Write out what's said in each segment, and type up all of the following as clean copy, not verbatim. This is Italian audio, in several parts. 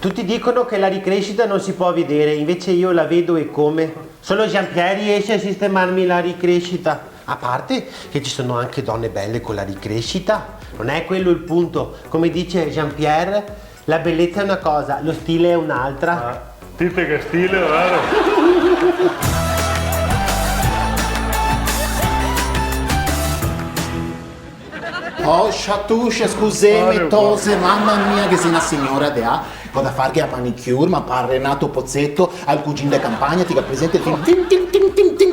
Tutti dicono che la ricrescita non si può vedere, invece io la vedo e come. Solo Jean-Pierre riesce a sistemarmi la ricrescita. A parte che ci sono anche donne belle con la ricrescita. Non è quello il punto. Come dice Jean-Pierre, la bellezza è una cosa, lo stile è un'altra. Dite che stile, vero? Oh, Chatouche, scusami, tose, mamma mia, che sei una signora de ha. Cosa fare che a manicure, ma par Renato Pozzetto, al cugino de campagna, ti presente il film,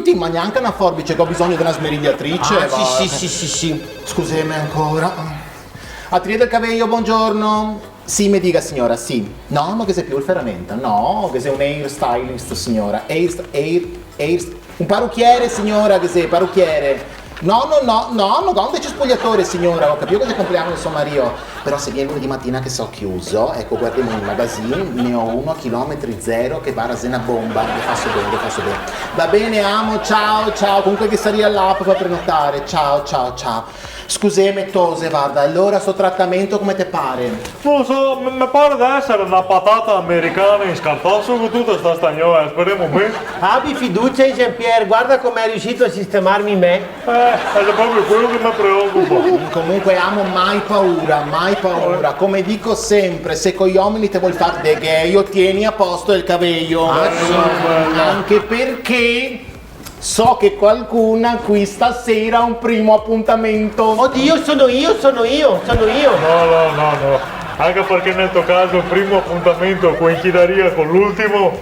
tim, ma neanche una forbice, che ho bisogno di una smerigliatrice. Sì. Scusami ancora. Atelier del cabello, buongiorno. Sì, mi dica signora, sì. No, ma che sei più il ferramenta? No, che sei un hairstylist, signora. Un parrucchiere, signora, che sei parrucchiere. No, non c'è spogliatore, signora, ho capito che è il compleanno del suo marito, però se viene lunedì mattina che so chiuso, ecco, guardiamo in magazine, ne ho uno a chilometri zero che va a rasena bomba, le faccio bene. Va bene, amo, ciao, comunque che saria all'app per prenotare, ciao. Scusami, tose, guarda, allora sto trattamento come te pare? Non so, mi pare di essere una patata americana in scartosso con tutta sta stagnola, speriamo bene. Abbi fiducia in Jean-Pierre, guarda come è riuscito a sistemarmi me. È proprio quello che mi preoccupa. Comunque amo mai paura, come dico sempre, se con gli uomini te vuoi fare de gay, io tieni a posto il cabello. Anche perché so che qualcuna qui stasera ha un primo appuntamento. Oddio, sono io. No. Anche perché nel tuo caso il primo appuntamento coincideria con l'ultimo.